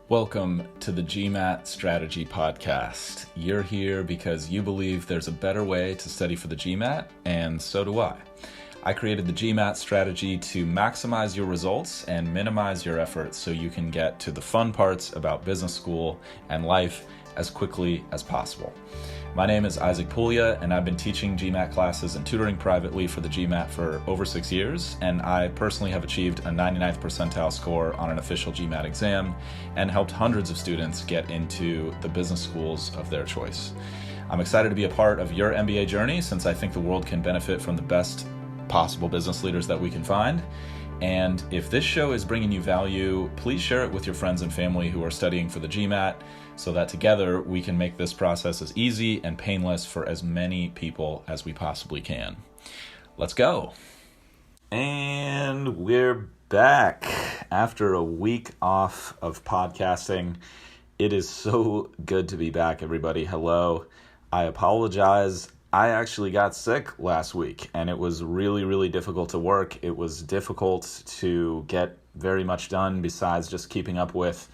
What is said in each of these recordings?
Welcome to the GMATstudy podcast. You're here because you believe there's a better way to study for the GMAT, and so do I. I created the GMATstudy to maximize your results and minimize your efforts so you can get to the fun parts about business school and life as quickly as possible. My name is Isaac Puglia, and I've been teaching GMAT classes and tutoring privately for the GMAT for over 6 years, and I personally have achieved a 99th percentile score on an official GMAT exam and helped hundreds of students get into the business schools of their choice. I'm excited to be a part of your MBA journey since I think the world can benefit from the best possible business leaders that we can find. And if this show is bringing you value, please share it with your friends and family who are studying for the GMAT so that together we can make this process as easy and painless for as many people as we possibly can. Let's go. And we're back after a week off of podcasting. It is so good to be back, everybody. Hello. I apologize. I actually got sick last week, and it was really difficult to work. It was difficult to get very much done besides just keeping up with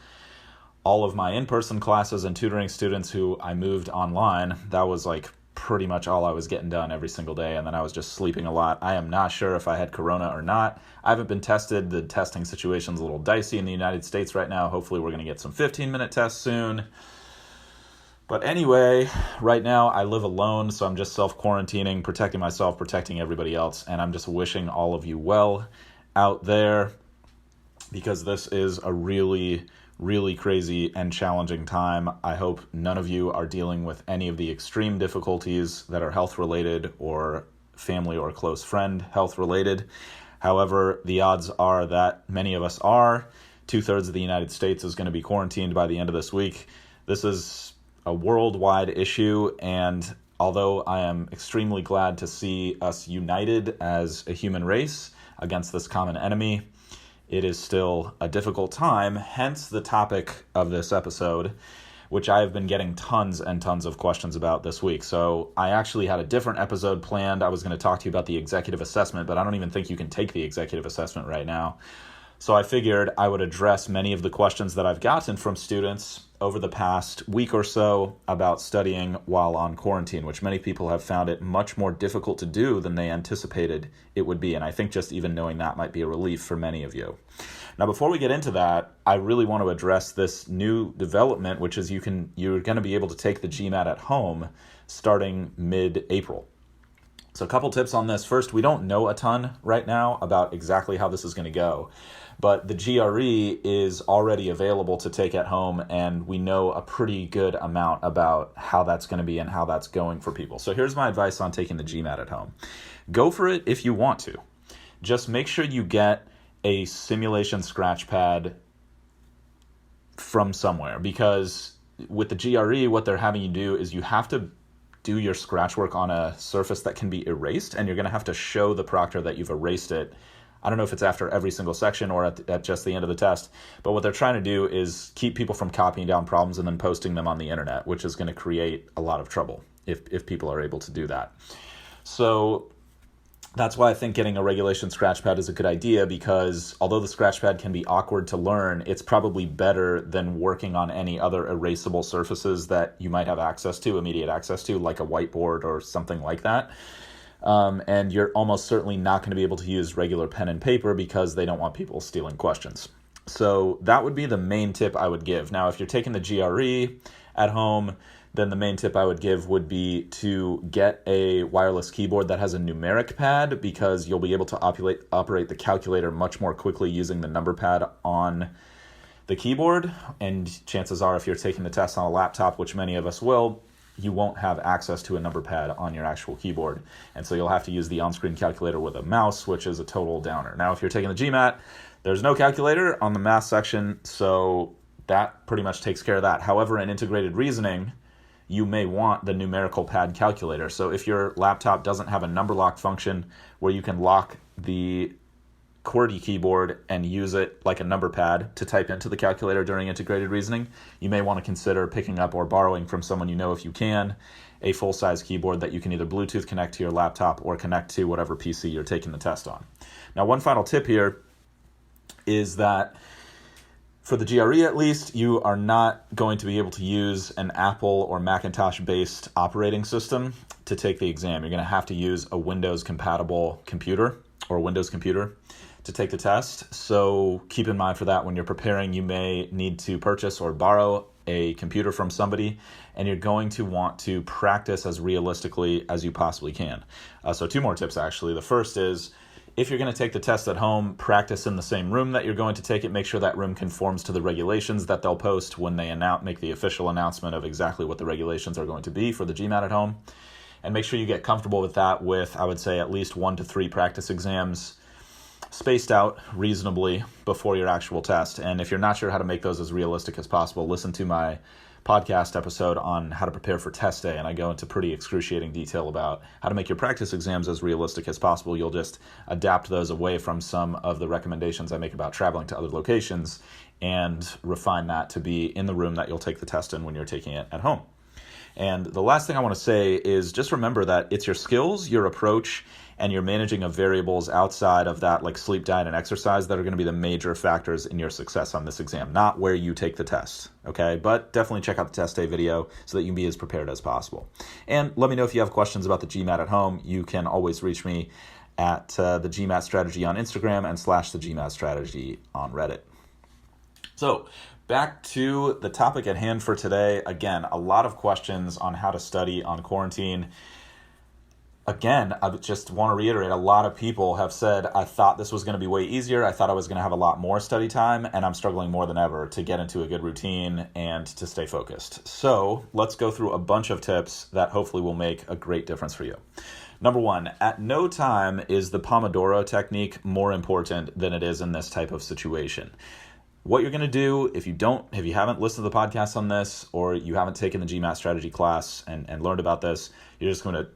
all of my in-person classes and tutoring students who I moved online. That was like pretty much all I was getting done every single day, and then I was just sleeping a lot. I am not sure if I had corona or not. I haven't been tested. The testing situation's a little dicey in the United States right now. Hopefully we're going to get some 15-minute tests soon. But anyway, right now I live alone, so I'm just self-quarantining, protecting myself, protecting everybody else, and I'm just wishing all of you well out there because this is a really crazy and challenging time. I hope none of you are dealing with any of the extreme difficulties that are health-related or family or close friend health-related. However, the odds are that many of us are. 2/3 of the United States is going to be quarantined by the end of this week. This is a worldwide issue, and although I am extremely glad to see us united as a human race against this common enemy, it is still a difficult time, hence the topic of this episode, which I have been getting tons and tons of questions about this week. So I actually had a different episode planned. I was going to talk to you about the executive assessment, but I don't even think you can take the executive assessment right now. So I figured I would address many of the questions that I've gotten from students over the past week or so about studying while on quarantine, which many people have found it much more difficult to do than they anticipated it would be. And I think just even knowing that might be a relief for many of you. Now, before we get into that, I really want to address this new development, which is you're going to be able to take the GMAT at home starting mid-April. So a couple tips on this. First, we don't know a ton right now about exactly how this is going to go, but the GRE is already available to take at home, and we know a pretty good amount about how that's going to be and how that's going for people. So here's my advice on taking the GMAT at home. Go for it if you want to. Just make sure you get a simulation scratch pad from somewhere, because with the GRE, what they're having you do is you have to do your scratch work on a surface that can be erased, and you're going to have to show the proctor that you've erased it. I don't know if it's after every single section or at just the end of the test, but what they're trying to do is keep people from copying down problems and then posting them on the internet, which is going to create a lot of trouble if people are able to do that. So that's why I think getting a regulation scratchpad is a good idea, because although the scratchpad can be awkward to learn, it's probably better than working on any other erasable surfaces that you might have immediate access to, like a whiteboard or something like that. And you're almost certainly not going to be able to use regular pen and paper because they don't want people stealing questions. So that would be the main tip I would give. Now, if you're taking the GRE at home, then the main tip I would give would be to get a wireless keyboard that has a numeric pad, because you'll be able to operate the calculator much more quickly using the number pad on the keyboard. And chances are, if you're taking the test on a laptop, which many of us will, you won't have access to a number pad on your actual keyboard. And so you'll have to use the on-screen calculator with a mouse, which is a total downer. Now, if you're taking the GMAT, there's no calculator on the math section, so that pretty much takes care of that. However, in integrated reasoning, you may want the numerical pad calculator. So if your laptop doesn't have a number lock function where you can lock the QWERTY keyboard and use it like a number pad to type into the calculator during integrated reasoning, you may want to consider picking up or borrowing from someone you know, if you can, a full-size keyboard that you can either Bluetooth connect to your laptop or connect to whatever PC you're taking the test on. Now, one final tip here is that for the GRE at least, you are not going to be able to use an Apple or Macintosh-based operating system to take the exam. You're going to have to use a Windows-compatible computer or a Windows computer to take the test. So keep in mind for that when you're preparing, you may need to purchase or borrow a computer from somebody, and you're going to want to practice as realistically as you possibly can. So 2 more tips, actually. The first is, if you're going to take the test at home, practice in the same room that you're going to take it. Make sure that room conforms to the regulations that they'll post when they make the official announcement of exactly what the regulations are going to be for the GMAT at home. And make sure you get comfortable with that with, I would say, at least 1 to 3 practice exams spaced out reasonably before your actual test. And if you're not sure how to make those as realistic as possible, listen to my podcast episode on how to prepare for test day, and I go into pretty excruciating detail about how to make your practice exams as realistic as possible. You'll just adapt those away from some of the recommendations I make about traveling to other locations and refine that to be in the room that you'll take the test in when you're taking it at home. And the last thing I want to say is just remember that it's your skills, your approach, and your managing of variables outside of that, like sleep, diet, and exercise, that are going to be the major factors in your success on this exam, not where you take the test, okay? But definitely check out the test day video so that you can be as prepared as possible. And let me know if you have questions about the GMAT at home. You can always reach me at the GMATstudy on Instagram and / the GMATstudy on Reddit. So back to the topic at hand for today. Again, a lot of questions on how to study on quarantine. Again, I just want to reiterate, a lot of people have said, I thought this was going to be way easier. I thought I was going to have a lot more study time, and I'm struggling more than ever to get into a good routine and to stay focused. So let's go through a bunch of tips that hopefully will make a great difference for you. Number 1, at no time is the Pomodoro technique more important than it is in this type of situation. What you're going to do, if you haven't listened to the podcast on this, or you haven't taken the GMAT strategy class and learned about this, you're just going to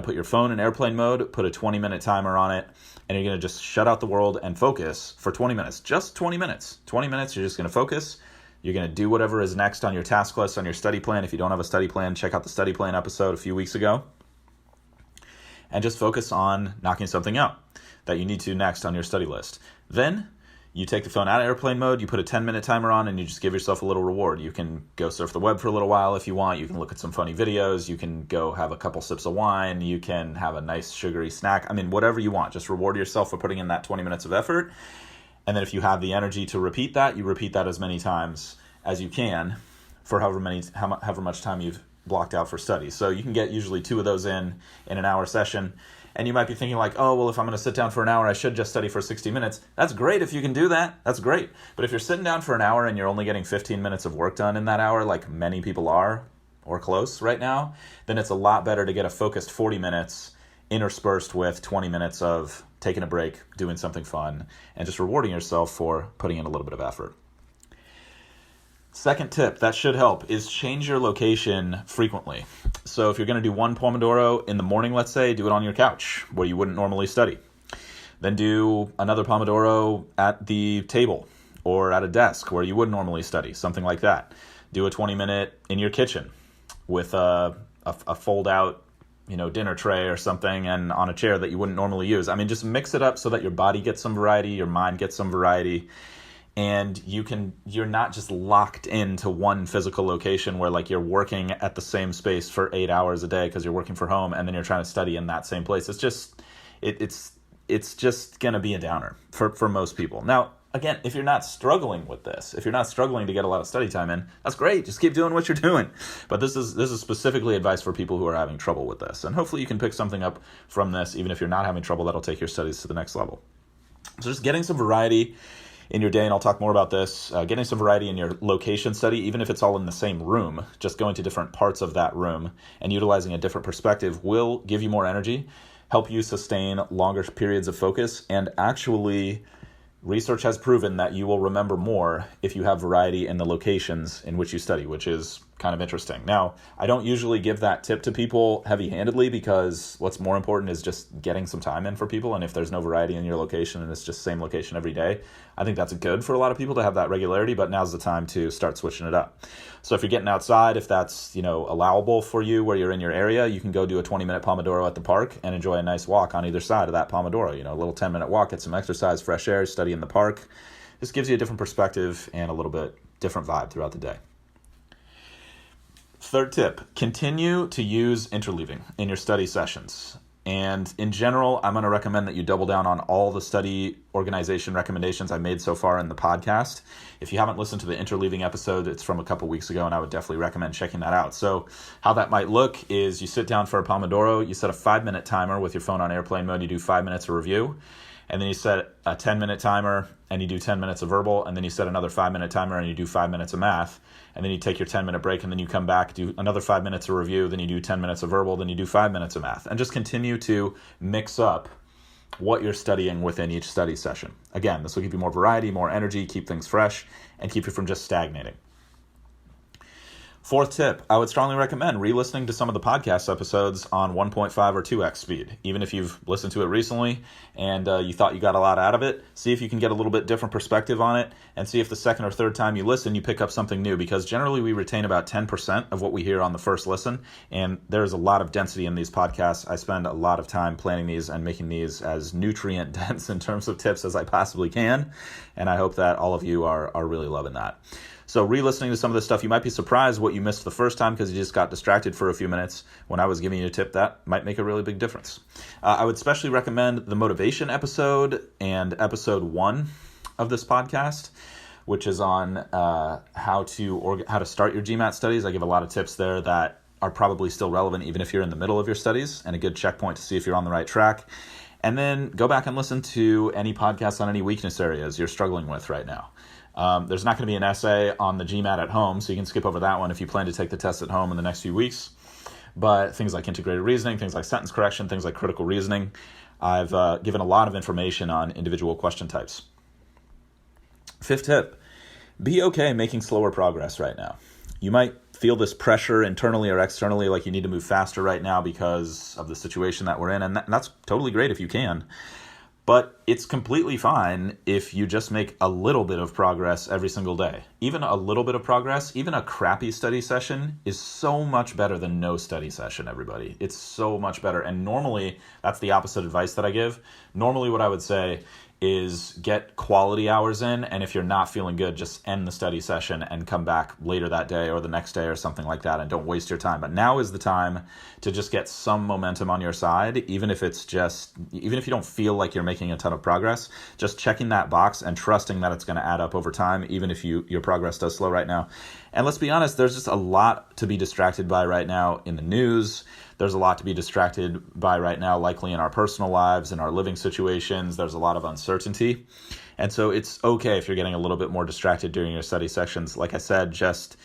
put your phone in airplane mode, put a 20-minute timer on it, and you're going to just shut out the world and focus for 20 minutes. Just 20 minutes. 20 minutes, you're just going to focus. You're going to do whatever is next on your task list, on your study plan. If you don't have a study plan, check out the study plan episode a few weeks ago. And just focus on knocking something out that you need to next on your study list. Then you take the phone out of airplane mode, you put a 10-minute timer on, and you just give yourself a little reward. You can go surf the web for a little while if you want. You can look at some funny videos. You can go have a couple sips of wine. You can have a nice sugary snack. I mean, whatever you want. Just reward yourself for putting in that 20 minutes of effort. And then if you have the energy to repeat that, you repeat that as many times as you can for however much time you've blocked out for study. So you can get usually 2 of those in an hour session. And you might be thinking like, oh, well, if I'm going to sit down for an hour, I should just study for 60 minutes. That's great if you can do that. That's great. But if you're sitting down for an hour and you're only getting 15 minutes of work done in that hour, like many people are or close right now, then it's a lot better to get a focused 40 minutes interspersed with 20 minutes of taking a break, doing something fun, and just rewarding yourself for putting in a little bit of effort. Second tip that should help is change your location frequently. So if you're going to do 1 Pomodoro in the morning, let's say, do it on your couch where you wouldn't normally study. Then do another Pomodoro at the table or at a desk where you would normally study, something like that. Do a 20-minute in your kitchen with a fold-out, dinner tray or something and on a chair that you wouldn't normally use. I mean, just mix it up so that your body gets some variety, your mind gets some variety. And you're not just locked into one physical location where like you're working at the same space for 8 hours a day because you're working from home and then you're trying to study in that same place. It's just going to be a downer for most people. Now, again, if you're not struggling with this, if you're not struggling to get a lot of study time in, that's great. Just keep doing what you're doing. But this is specifically advice for people who are having trouble with this. And hopefully you can pick something up from this, even if you're not having trouble, that'll take your studies to the next level. So just getting some variety in your day, and I'll talk more about this, getting some variety in your location study, even if it's all in the same room, just going to different parts of that room and utilizing a different perspective will give you more energy, help you sustain longer periods of focus, and actually research has proven that you will remember more if you have variety in the locations in which you study, which is kind of interesting. Now, I don't usually give that tip to people heavy-handedly because what's more important is just getting some time in for people. And if there's no variety in your location and it's just same location every day, I think that's good for a lot of people to have that regularity, but now's the time to start switching it up. So if you're getting outside, if that's, allowable for you where you're in your area, you can go do a 20-minute Pomodoro at the park and enjoy a nice walk on either side of that Pomodoro. A little 10-minute walk, get some exercise, fresh air, study in the park. This gives you a different perspective and a little bit different vibe throughout the day. Third tip, continue to use interleaving in your study sessions. And in general, I'm going to recommend that you double down on all the study organization recommendations I made so far in the podcast. If you haven't listened to the interleaving episode, it's from a couple weeks ago, and I would definitely recommend checking that out. So how that might look is you sit down for a Pomodoro, you set a 5-minute timer with your phone on airplane mode, you do 5 minutes of review, and then you set a 10-minute timer and you do 10 minutes of verbal, and then you set another 5-minute timer and you do 5 minutes of math, and then you take your 10-minute break, and then you come back, do another 5 minutes of review, then you do 10 minutes of verbal, then you do 5 minutes of math, and just continue to mix up what you're studying within each study session. Again, this will give you more variety, more energy, keep things fresh, and keep you from just stagnating. Fourth tip, I would strongly recommend re-listening to some of the podcast episodes on 1.5 or 2x speed. Even if you've listened to it recently and you thought you got a lot out of it, see if you can get a little bit different perspective on it, and see if the second or third time you listen, you pick up something new, because generally we retain about 10% of what we hear on the first listen, and there's a lot of density in these podcasts. I spend a lot of time planning these and making these as nutrient dense in terms of tips as I possibly can, and I hope that all of you are really loving that. So re-listening to some of this stuff, you might be surprised what you missed the first time because you just got distracted for a few minutes when I was giving you a tip. That might make a really big difference. I would especially recommend the motivation episode and episode 1 of this podcast, which is on how to start your GMAT studies. I give a lot of tips there that are probably still relevant even if you're in the middle of your studies, and a good checkpoint to see if you're on the right track. And then go back and listen to any podcasts on any weakness areas you're struggling with right now. There's not going to be an essay on the GMAT at home, so you can skip over that one if you plan to take the test at home in the next few weeks. But things like integrated reasoning, things like sentence correction, things like critical reasoning, I've given a lot of information on individual question types. Fifth tip, be okay making slower progress right now. You might feel this pressure internally or externally, like you need to move faster right now because of the situation that we're in, and that's totally great if you can. But it's completely fine if you just make a little bit of progress every single day. Even a little bit of progress, even a crappy study session is so much better than no study session, everybody. It's so much better. And normally, that's the opposite advice that I give. Normally what I would say is get quality hours in, and if you're not feeling good, just end the study session and come back later that day or the next day or something like that, and don't waste your time. But now is the time to just get some momentum on your side, even if you don't feel like you're making a ton of progress, just checking that box and trusting that it's going to add up over time, even if your progress does slow right now. And let's be honest, there's just a lot to be distracted by right now in the news. There's a lot to be distracted by right now, likely in our personal lives, in our living situations. There's a lot of uncertainty. And so it's okay if you're getting a little bit more distracted during your study sections. Like I said, just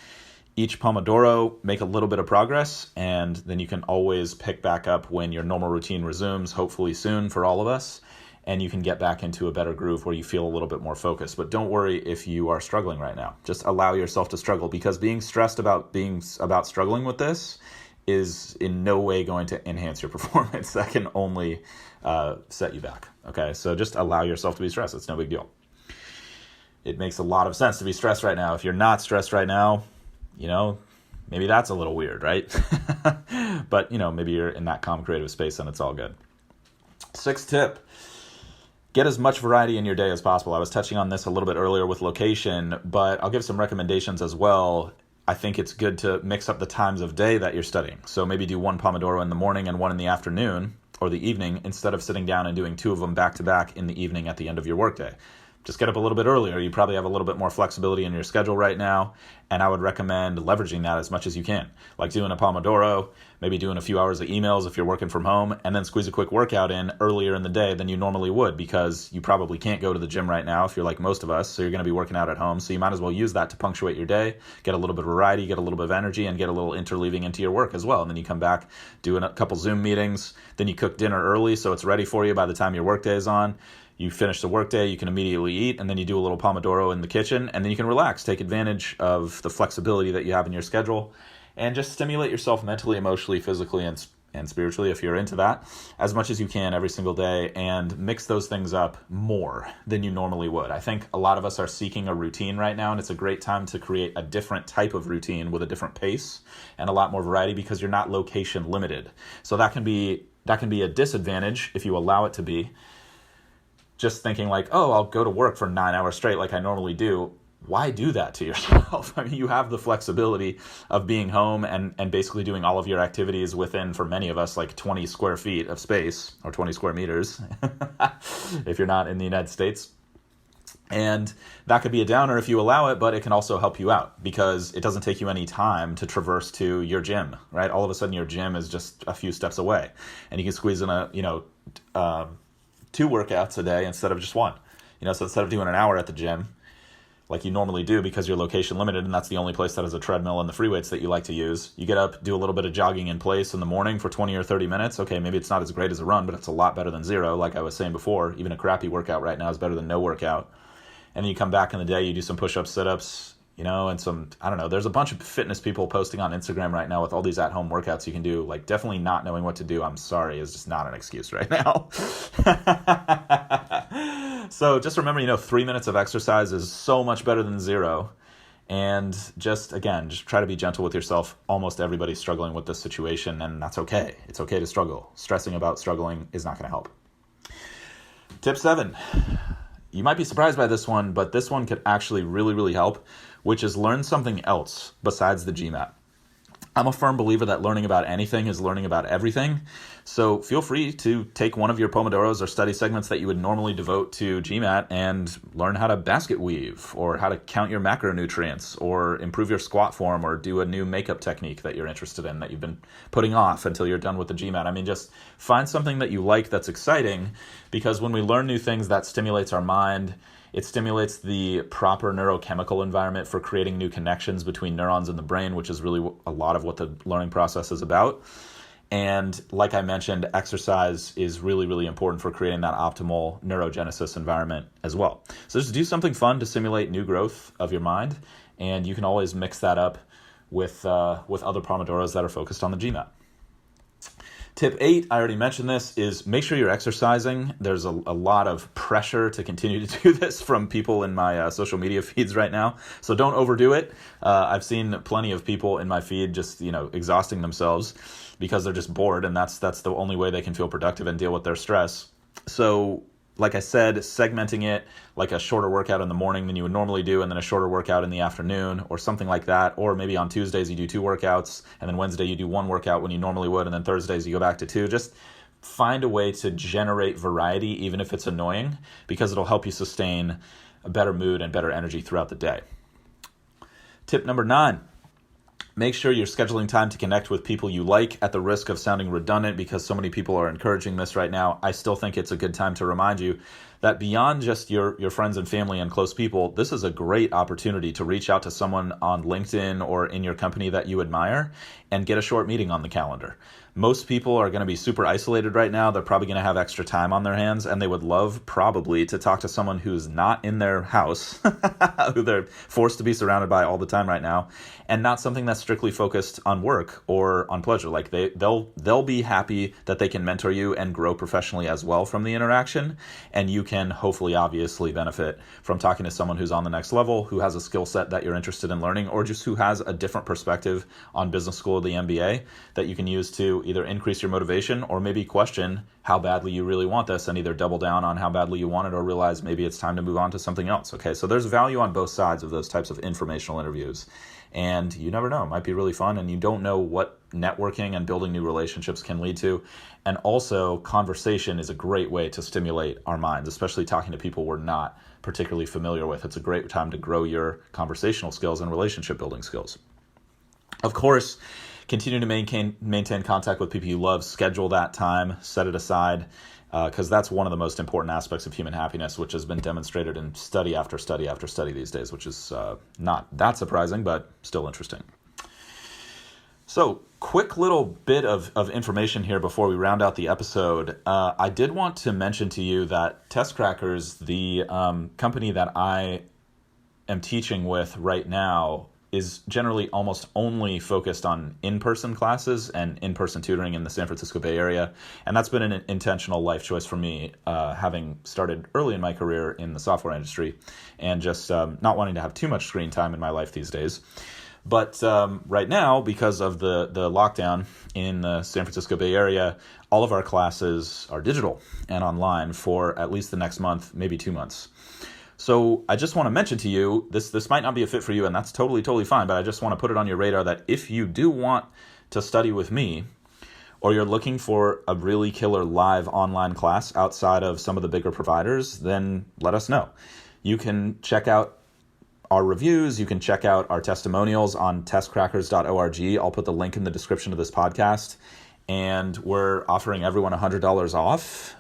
each Pomodoro, make a little bit of progress, and then you can always pick back up when your normal routine resumes, hopefully soon for all of us, and you can get back into a better groove where you feel a little bit more focused. But don't worry if you are struggling right now. Just allow yourself to struggle, because being stressed about struggling with this is in no way going to enhance your performance. That can only set you back. Okay, so just allow yourself to be stressed. It's no big deal. It makes a lot of sense to be stressed right now. If you're not stressed right now, maybe that's a little weird, right? But, maybe you're in that calm, creative space and it's all good. Sixth tip, get as much variety in your day as possible. I was touching on this a little bit earlier with location, but I'll give some recommendations as well. I think it's good to mix up the times of day that you're studying. So maybe do one Pomodoro in the morning and one in the afternoon or the evening, instead of sitting down and doing 2 of them back to back in the evening at the end of your workday. Just get up a little bit earlier. You probably have a little bit more flexibility in your schedule right now, and I would recommend leveraging that as much as you can. Like doing a Pomodoro, maybe doing a few hours of emails if you're working from home, and then squeeze a quick workout in earlier in the day than you normally would, because you probably can't go to the gym right now if you're like most of us, so you're going to be working out at home. So you might as well use that to punctuate your day, get a little bit of variety, get a little bit of energy, and get a little interleaving into your work as well. And then you come back, do a couple Zoom meetings, then you cook dinner early so it's ready for you by the time your workday is on. You finish the workday, you can immediately eat, and then you do a little Pomodoro in the kitchen, and then you can relax, take advantage of the flexibility that you have in your schedule, and just stimulate yourself mentally, emotionally, physically, and spiritually, if you're into that, as much as you can every single day, and mix those things up more than you normally would. I think a lot of us are seeking a routine right now, and it's a great time to create a different type of routine with a different pace and a lot more variety, because you're not location limited. So that can be a disadvantage if you allow it to be. Just thinking like, oh, I'll go to work for 9 hours straight like I normally do. Why do that to yourself? I mean, you have the flexibility of being home and basically doing all of your activities within, for many of us, like 20 square feet of space, or 20 square meters, if you're not in the United States. And that could be a downer if you allow it, but it can also help you out because it doesn't take you any time to traverse to your gym, right? All of a sudden your gym is just a few steps away, and you can squeeze in 2 workouts a day instead of just 1. So instead of doing an hour at the gym, like you normally do because you're location limited and that's the only place that has a treadmill and the free weights that you like to use, you get up, do a little bit of jogging in place in the morning for 20 or 30 minutes. Okay, maybe it's not as great as a run, but it's a lot better than zero. Like I was saying before, even a crappy workout right now is better than no workout. And then you come back in the day, you do some push-ups, sit-ups, and some, I don't know, there's a bunch of fitness people posting on Instagram right now with all these at-home workouts you can do. Like, definitely not knowing what to do, I'm sorry, is just not an excuse right now. So just remember, 3 minutes of exercise is so much better than 0. And just try to be gentle with yourself. Almost everybody's struggling with this situation, and that's okay. It's okay to struggle. Stressing about struggling is not going to help. Tip 7. You might be surprised by this one, but this one could actually really, really help, which is learn something else besides the GMAT. I'm a firm believer that learning about anything is learning about everything. So feel free to take one of your Pomodoros or study segments that you would normally devote to GMAT and learn how to basket weave, or how to count your macronutrients, or improve your squat form, or do a new makeup technique that you're interested in that you've been putting off until you're done with the GMAT. I mean, just find something that you like that's exciting, because when we learn new things, that stimulates our mind. It stimulates the proper neurochemical environment for creating new connections between neurons in the brain, which is really a lot of what the learning process is about. And like I mentioned, exercise is really, really important for creating that optimal neurogenesis environment as well. So just do something fun to simulate new growth of your mind, and you can always mix that up with other Pomodoros that are focused on the GMAT. Tip 8, I already mentioned this, is make sure you're exercising. There's a lot of pressure to continue to do this from people in my social media feeds right now. So don't overdo it. I've seen plenty of people in my feed just, exhausting themselves because they're just bored, and that's the only way they can feel productive and deal with their stress. So like I said, segmenting it like a shorter workout in the morning than you would normally do, and then a shorter workout in the afternoon, or something like that. Or maybe on Tuesdays you do 2 workouts, and then Wednesday you do 1 workout when you normally would, and then Thursdays you go back to 2. Just find a way to generate variety, even if it's annoying, because it'll help you sustain a better mood and better energy throughout the day. Tip number 9. Make sure you're scheduling time to connect with people you like. At the risk of sounding redundant, because so many people are encouraging this right now, I still think it's a good time to remind you that beyond just your friends and family and close people, this is a great opportunity to reach out to someone on LinkedIn or in your company that you admire and get a short meeting on the calendar. Most people are going to be super isolated right now. They're probably going to have extra time on their hands, and they would love probably to talk to someone who's not in their house, who they're forced to be surrounded by all the time right now, and not something that's strictly focused on work or on pleasure. Like they'll be happy that they can mentor you and grow professionally as well from the interaction, and you can hopefully obviously benefit from talking to someone who's on the next level, who has a skill set that you're interested in learning, or just who has a different perspective on business school or the MBA that you can use to either increase your motivation or maybe question how badly you really want this, and either double down on how badly you want it or realize maybe it's time to move on to something else. Okay, so there's value on both sides of those types of informational interviews. And you never know, it might be really fun, and you don't know what networking and building new relationships can lead to. And also, conversation is a great way to stimulate our minds, especially talking to people we're not particularly familiar with. It's a great time to grow your conversational skills and relationship building skills. Of course, continue to maintain contact with people you love. Schedule that time, set it aside, because that's one of the most important aspects of human happiness, which has been demonstrated in study after study after study these days, which is not that surprising, but still interesting. So, quick little bit of information here before we round out the episode. I did want to mention to you that Test Crackers, the company that I am teaching with right now, is generally almost only focused on in-person classes and in-person tutoring in the San Francisco Bay Area. And that's been an intentional life choice for me, having started early in my career in the software industry and just not wanting to have too much screen time in my life these days. But right now, because of the lockdown in the San Francisco Bay Area, all of our classes are digital and online for at least the next month, maybe 2 months. So I just want to mention to you, this might not be a fit for you, and that's totally fine, but I just want to put it on your radar that if you do want to study with me, or you're looking for a really killer live online class outside of some of the bigger providers, then let us know. You can check out our reviews, you can check out our testimonials on testcrackers.org. I'll put the link in the description of this podcast, and we're offering everyone $100 off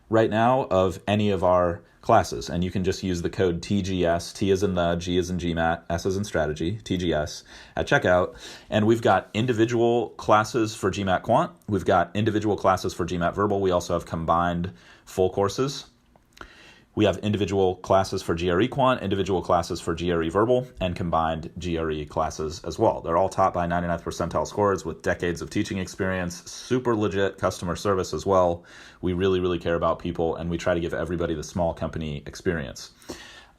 right now of any of our classes, and you can just use the code TGS, T as in the, G as in GMAT, S as in strategy, TGS, at checkout. And we've got individual classes for GMAT Quant. We've got individual classes for GMAT Verbal. We also have combined full courses. We have individual classes for GRE Quant, individual classes for GRE Verbal, and combined GRE classes as well. They're all taught by 99th percentile scorers with decades of teaching experience, super legit customer service as well. We really care about people, and we try to give everybody the small company experience.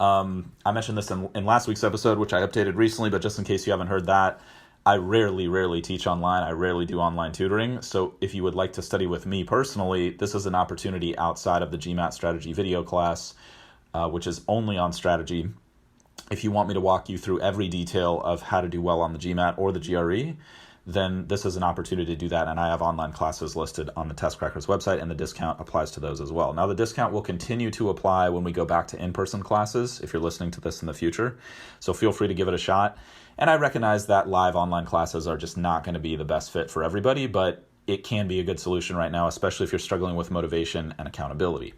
I mentioned this in last week's episode, which I updated recently, but just in case you haven't heard that, I rarely teach online. I rarely do online tutoring. So if you would like to study with me personally, this is an opportunity outside of the GMAT strategy video class, which is only on strategy. If you want me to walk you through every detail of how to do well on the GMAT or the GRE, then this is an opportunity to do that. And I have online classes listed on the Test Crackers website, and the discount applies to those as well. Now, the discount will continue to apply when we go back to in-person classes, if you're listening to this in the future. So feel free to give it a shot. And I recognize that live online classes are just not going to be the best fit for everybody, but it can be a good solution right now, especially if you're struggling with motivation and accountability.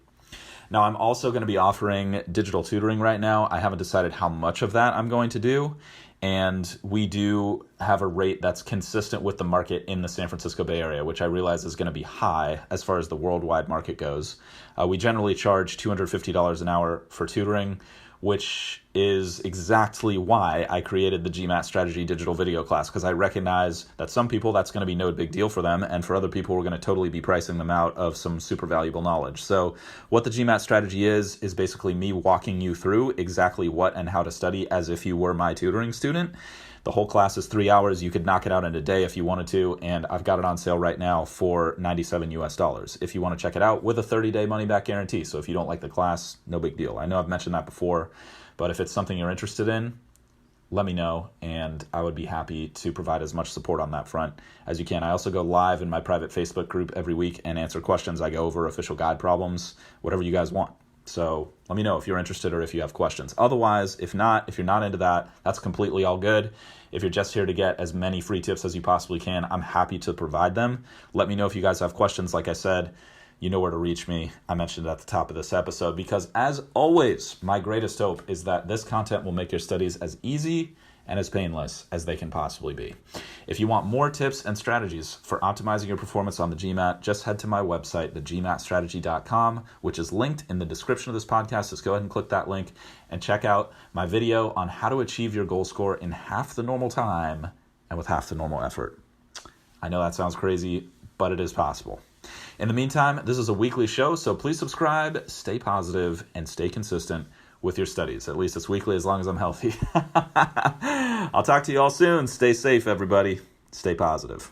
Now, I'm also going to be offering digital tutoring right now. I haven't decided how much of that I'm going to do, and we do have a rate that's consistent with the market in the San Francisco Bay Area, which I realize is going to be high as far as the worldwide market goes. We generally charge $250 an hour for tutoring, which is exactly why I created the GMAT strategy digital video class, because I recognize that some people that's going to be no big deal for them, and for other people we're going to totally be pricing them out of some super valuable knowledge. So what the GMAT strategy is basically me walking you through exactly what and how to study as if you were my tutoring student. The whole class is 3 hours. You could knock it out in a day if you wanted to, and I've got it on sale right now for $97 US if you want to check it out with a 30-day money-back guarantee. So if you don't like the class, no big deal. I know I've mentioned that before, but if it's something you're interested in, let me know, and I would be happy to provide as much support on that front as you can. I also go live in my private Facebook group every week and answer questions. I go over official guide problems, whatever you guys want. So let me know if you're interested or if you have questions. Otherwise, if you're not into that, that's completely all good. If you're just here to get as many free tips as you possibly can, I'm happy to provide them. Let me know if you guys have questions. Like I said, you know where to reach me. I mentioned it at the top of this episode because, as always, my greatest hope is that this content will make your studies as easy and as painless as they can possibly be. If you want more tips and strategies for optimizing your performance on the GMAT, just head to my website, thegmatstrategy.com, which is linked in the description of this podcast. Just go ahead and click that link and check out my video on how to achieve your goal score in half the normal time and with half the normal effort. I know that sounds crazy, but it is possible. In the meantime, this is a weekly show, so please subscribe, stay positive, and stay consistent with your studies. At least it's weekly as long as I'm healthy. I'll talk to you all soon. Stay safe, everybody. Stay positive.